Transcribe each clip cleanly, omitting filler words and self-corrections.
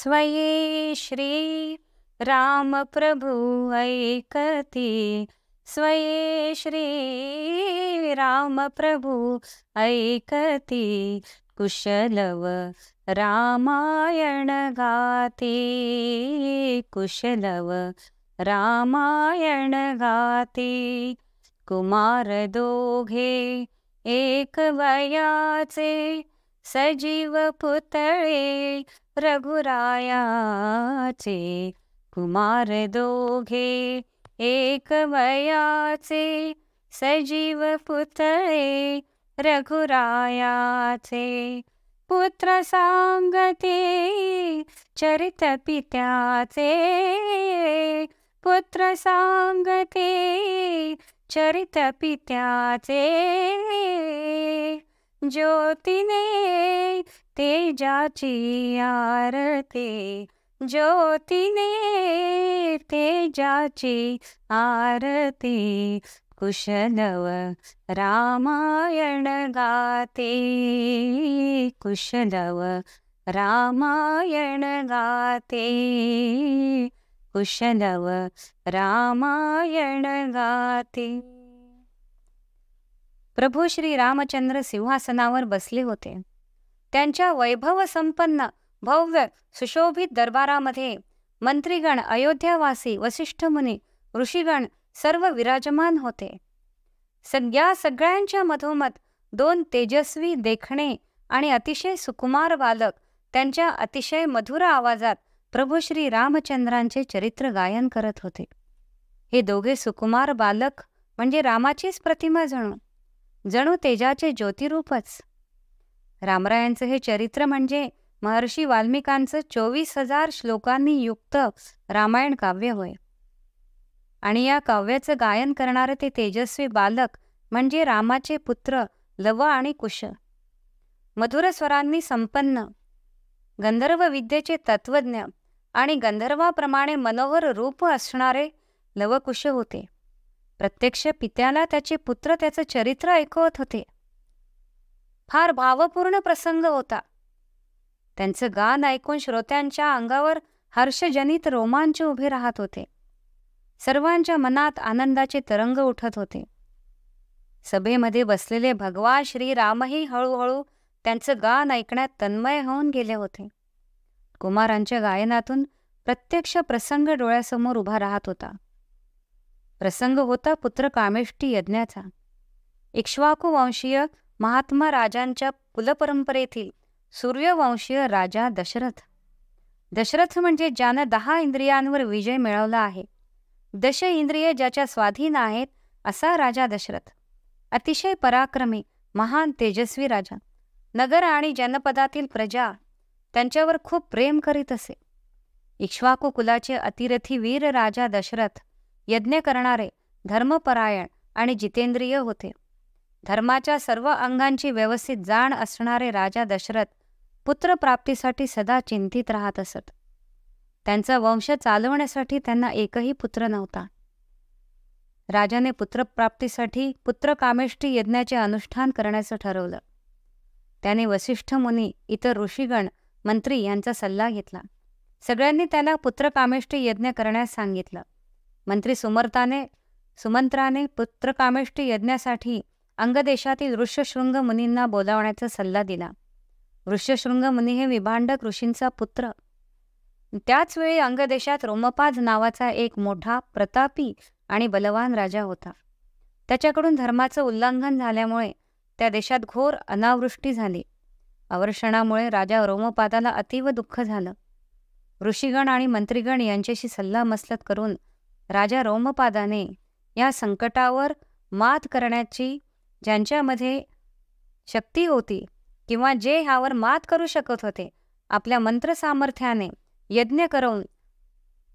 स्वये श्री राम प्रभु ऐकती, स्वये श्री राम प्रभु ऐकती, कुशलव रामायण गाती, कुशलव रामायण गाती। कुमार दोघे एक वयाचे, सजीव पुतळे रघुरायाचे। कुमार दोघे एक वयाचे, सजीव पुतळे रघुरायाचे। पुत्र सांगते चरित पित्याचे, पुत्र सांगते चरित पित्याचे। ज्योतीने तेजाची आरती, ज्योतीने तेजाची आरती। कुशलव रामायण गाते, कुशलव रामायण गाते, कुशलव रामायण गाते। प्रभू श्री रामचंद्र सिंहासनावर बसले होते। त्यांच्या वैभव संपन्न भव्य सुशोभित दरबारामध्ये मंत्रीगण, अयोध्यावासी, वसिष्ठ मुनी, ऋषीगण सर्व विराजमान होते। सगळ्यांच्या मधोमध दोन तेजस्वी, देखणे आणि अतिशय सुकुमार बालक त्यांच्या अतिशय मधुर आवाजात प्रभू श्री रामचंद्रांचे चरित्र गायन करत होते। हे दोघे सुकुमार बालक म्हणजे रामाचीच प्रतिमा, जणू तेजाचे ज्योतिरूपच। रामरायांचं हे चरित्र म्हणजे महर्षी वाल्मिकांचं 24,000 श्लोकांनी युक्त रामायण काव्य होय। आणि या काव्याचं गायन करणारे ते तेजस्वी बालक म्हणजे रामाचे पुत्र लव आणि कुश। मधुर स्वरांनी संपन्न, गंधर्व विद्येचे तत्वज्ञ आणि गंधर्वाप्रमाणे मनोहर रूप असणारे लवकुश होते। प्रत्यक्ष पित्याला त्याचे पुत्र त्याचं चरित्र ऐकवत होते। फार भावपूर्ण प्रसंग होता। त्यांचं गान ऐकून श्रोत्यांच्या अंगावर हर्षजनित रोमांच उभे राहत होते। सर्वांच्या मनात आनंदाचे तरंग उठत होते। सभेमध्ये बसलेले भगवान श्रीरामही हळूहळू त्यांचं गान ऐकण्यात तन्मय होऊन गेले होते। कुमारांच्या गायनातून प्रत्यक्ष प्रसंग डोळ्यासमोर उभा राहत होता। प्रसंग होता पुत्र कामेष्टी यज्ञाचा। इक्ष्वाकू वंशीय महात्मा राजांच्या कुलपरंपरेतील सूर्यवंशीय राजा दशरथ। दशरथ म्हणजे ज्यानं 10 इंद्रियांवर विजय मिळवला आहे, 10 इंद्रिये ज्याच्या स्वाधीन आहेत, असा राजा दशरथ। अतिशय पराक्रमी, महान, तेजस्वी राजा। नगर आणि जनपदातील प्रजा त्यांच्यावर खूप प्रेम करीत असे। इक्ष्वाकू कुलाचे अतिरथी वीर राजा दशरथ यज्ञ करणारे, धर्मपरायण आणि जितेंद्रिय होते। धर्माच्या सर्व अंगांची व्यवस्थित जाण असणारे राजा दशरथ पुत्रप्राप्तीसाठी सदा चिंतित राहत असत। त्यांचा वंश चालवण्यासाठी त्यांना एकही पुत्र नव्हता। राजाने पुत्रप्राप्तीसाठी पुत्रकामेष्टी यज्ञाचे अनुष्ठान करण्याचं ठरवलं। त्याने वसिष्ठ मुनी, इतर ऋषीगण, मंत्री यांचा सल्ला घेतला। सगळ्यांनी त्याला पुत्रकामेष्टी यज्ञ करण्यास सांगितलं। मंत्री सुमंत्राने पुत्रकामेष्टी यज्ञासाठी अंगदेशातील ऋष्यशृंग मुनींना बोलावण्याचा सल्ला दिला। ऋष्यशृंग मुनी हे विभांडक ऋषींचा पुत्र। त्याच वेळी अंगदेशात रोमपाद नावाचा एक मोठा, प्रतापी आणि बलवान राजा होता। त्याच्याकडून धर्माचं उल्लंघन झाल्यामुळे त्या देशात घोर अनावृष्टी झाली। अवर्षणामुळे राजा रोमपादाला अतीव दुःख झालं। ऋषीगण आणि मंत्रीगण यांच्याशी सल्लामसलत करून राजा रोमपादाने या संकटावर मात करण्याची ज्यांच्यामध्ये शक्ती होती किंवा जे ह्यावर मात करू शकत होते, आपल्या मंत्रसामर्थ्याने यज्ञ करून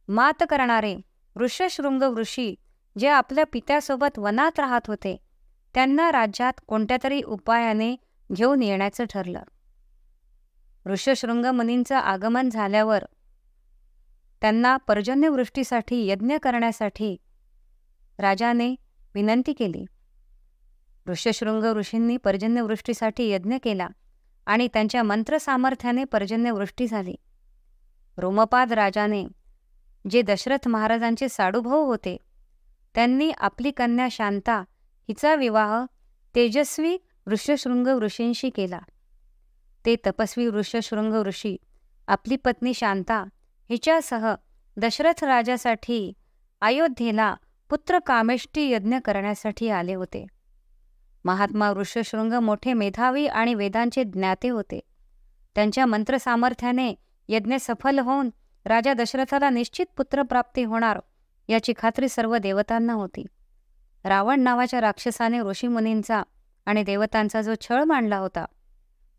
मात करणारे ऋष्यशृंग ऋषी जे आपल्या पित्यासोबत वनात राहत होते, त्यांना राज्यात कोणत्या तरी उपायाने घेऊन येण्याचं ठरलं। ऋष्यशृंग मुनींचं आगमन झाल्यावर त्यांना पर्जन्यवृष्टीसाठी यज्ञ करण्यासाठी राजाने विनंती केली। ऋष्यशृंग ऋषींनी पर्जन्यवृष्टीसाठी यज्ञ केला आणि त्यांच्या मंत्रसामर्थ्याने पर्जन्यवृष्टी झाली। रोमपाद राजाने, जे दशरथ महाराजांचे साडूभाऊ होते, त्यांनी आपली कन्या शांता हिचा विवाह तेजस्वी ऋष्यशृंग ऋषींशी केला. ते तपस्वी ऋष्यशृंग ऋषी आपली पत्नी शांता हिच्यासह दशरथ राजासाठी अयोध्येला पुत्र कामेष्टी यज्ञ करण्यासाठी आले होते. महात्मा ऋष्यशृंग मोठे मेधावी आणि वेदांचे ज्ञाते होते. त्यांच्या मंत्रसामर्थ्याने यज्ञ सफल होऊन राजा दशरथाला निश्चित पुत्रप्राप्ती होणार याची खात्री सर्व देवतांना होती. रावण नावाच्या राक्षसाने ऋषीमुनींचा आणि देवतांचा जो छळ मांडला होता,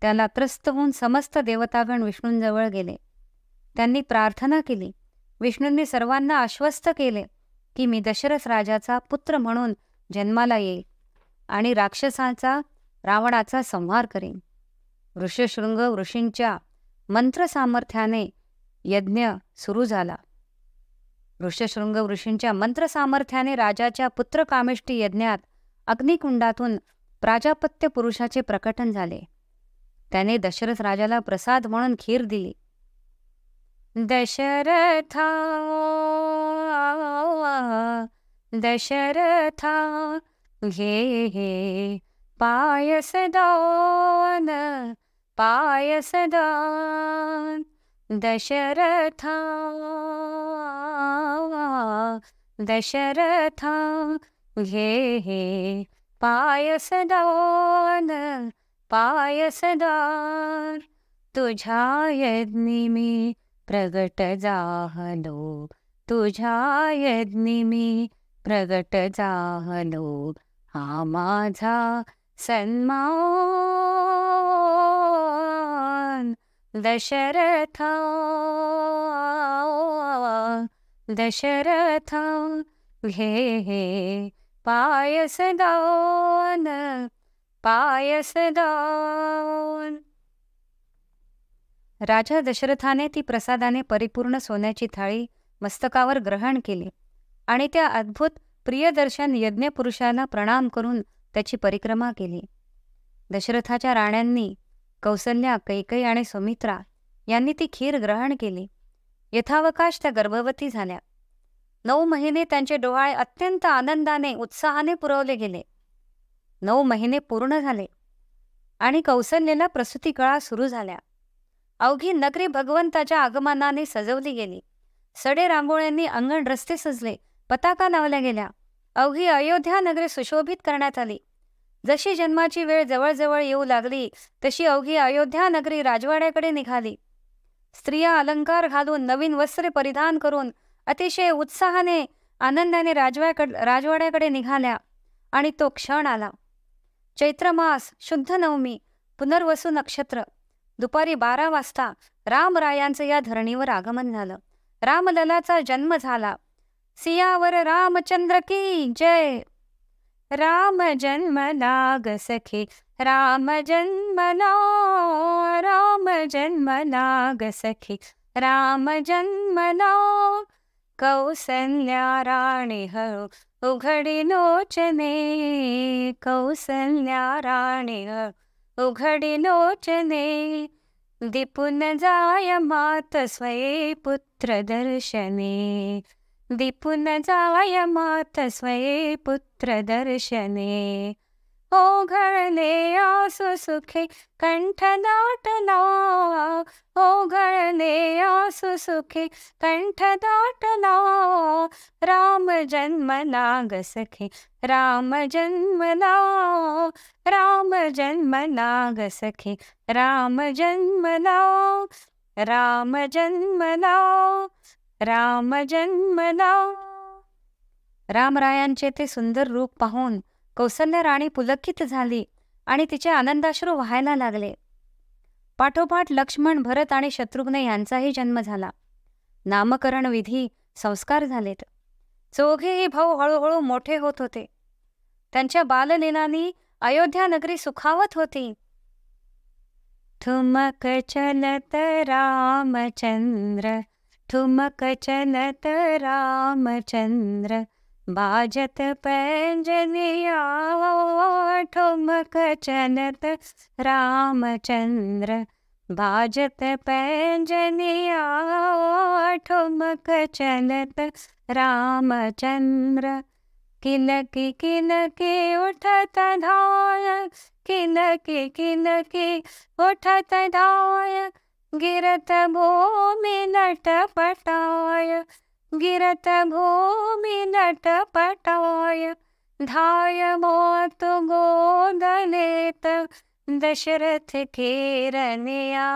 त्याला त्रस्त होऊन समस्त देवतागण विष्णूंजवळ गेले. त्यांनी प्रार्थना केली. विष्णूंनी सर्वांना आश्वस्त केले की मी दशरथ राजाचा पुत्र म्हणून जन्माला येईल आणि राक्षसाचा रावणाचा संहार करेन. ऋष्यशृंग ऋषींच्या मंत्रसामर्थ्याने यज्ञ सुरू झाला. ऋष्यशृंग ऋषींच्या मंत्रसामर्थ्याने राजाच्या पुत्रकामेष्टी यज्ञात अग्निकुंडातून प्राजापत्य पुरुषाचे प्रकटन झाले. त्याने दशरथ राजाला प्रसाद म्हणून खीर दिली. दशरथा दशरथा घे हे पायसदान पायसदान. दशरथा दशरथा घे हे पायसदान पायसदान. तुझ्या यज्ञी मी प्रगट झालो, तुझ्या यज्ञी मी प्रगट झालो. हा माझा सन्मान. दशरथा दशरथा घे हे पायसदान पायसदान. राजा दशरथाने ती प्रसादाने परिपूर्ण सोन्याची थाळी मस्तकावर ग्रहण केली आणि त्या अद्भुत प्रियदर्शन यज्ञपुरुषाला प्रणाम करून त्याची परिक्रमा केली. दशरथाच्या राण्यांनी कौसल्या, कैकेयी आणि सुमित्रा यांनी ती खीर ग्रहण केली. यथावकाश त्या गर्भवती झाल्या. 9 महिने त्यांचे डोहाळे अत्यंत आनंदाने उत्साहाने पुरवले गेले. 9 महिने पूर्ण झाले आणि कौसल्येला प्रसूती कळा सुरू झाल्या. अवघी नगरी भगवंताच्या आगमनाने सजवली गेली. सडे रांगोळ्यांनी अंगण रस्ते सजले, पताका लावल्या गेल्या. अवघी अयोध्या नगरी सुशोभित करण्यात आली. जशी जन्माची वेळ जवळजवळ येऊ लागली तशी अवघी अयोध्या नगरी राजवाड्याकडे निघाली. स्त्रिया अलंकार घालून, नवीन वस्त्रे परिधान करून अतिशय उत्साहाने आनंदाने राजवाड्याकडे निघाल्या. आणि तो क्षण आला. चैत्रमास, शुद्ध नवमी, पुनर्वसू नक्षत्र. दुपारी 12 वाजता रामरायांचं या धरणीवर आगमन झालं. रामललाचा जन्म झाला. सियावर रामचंद्र की जय. राम जन्मला ग सखे, राम जन्मला, राम जन्मला ग सखे, राम जन्मला. कौसल्या राणी हळू उघडी लोचने, कौसल्या राणी हळू उघडी लोचने. दीपून जाय मात स्वये पुत्र दर्शने, दीपून जाय मात स्वये पुत्र दर्शने. ओघळले आसु सुखे कंठ दाटला, ओघळले आसु सुखे कंठ दाटला. राम जन्मला ग सखे, राम जन्मला, राम जन्मला ग सखे, राम जन्मला, राम जन्मला, राम जन्मला. रामरायांचे ते सुंदर रूप पाहून कौसल्या राणी पुलकित झाली आणि तिचे आनंदाश्रू व्हायला लागले. पाठोपाठ लक्ष्मण, भरत आणि शत्रुघ्न यांचाही जन्म झाला. नामकरण विधी, संस्कार झालेत. चौघेही भाऊ हळूहळू मोठे होत होते. त्यांच्या बाललीलांनी अयोध्या नगरी सुखावत होती. ठुमक चलत रामचंद्र, ठुमक चलत रामचंद्र, बाजत पैंजनिया. ठुमक चलत रामचंद्र, बाजत पैंजनिया ठुमक चलत रामचंद्र। किलकी उठत धाय, किलकी उठत धाय, गिरत भूमि नटपटाय, गिरत भूमि नटपटाय। धाय मोत गोद लेत दशरथ केरनिया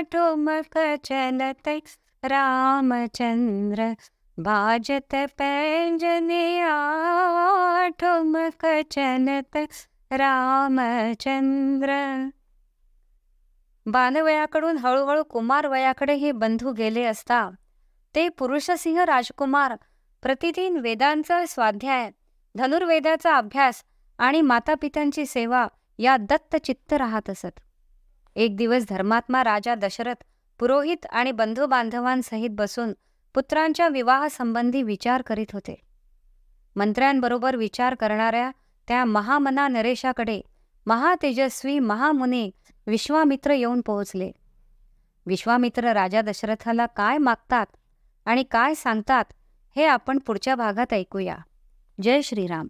ठुमक चलत रामचंद्र। बाजत पैंजनिया ठुमक चलत रामचंद्र। बालवयाकडून हळूहळू कुमार वयाकडे हे बंधू गेले असता ते पुरुषसिंह राजकुमार प्रतिदिन वेदांचा स्वाध्याय, धनुर्वेदाचा अभ्यास आणि मातापित्यांची सेवा या दत्तचित्त राहत असत. एक दिवस धर्मात्मा राजा दशरथ पुरोहित आणि बंधू बांधवांसहित बसून पुत्रांच्या विवाहासंबंधी विचार करीत होते. मंत्र्यांबरोबर विचार करणाऱ्या त्या महामना नरेशाकडे महातेजस्वी महामुनी विश्वामित्र येऊन पोहोचले. विश्वामित्र राजा दशरथाला काय मागतात आणि काय सांगतात हे आपण पुढच्या भागात ऐकूया. जय श्रीराम.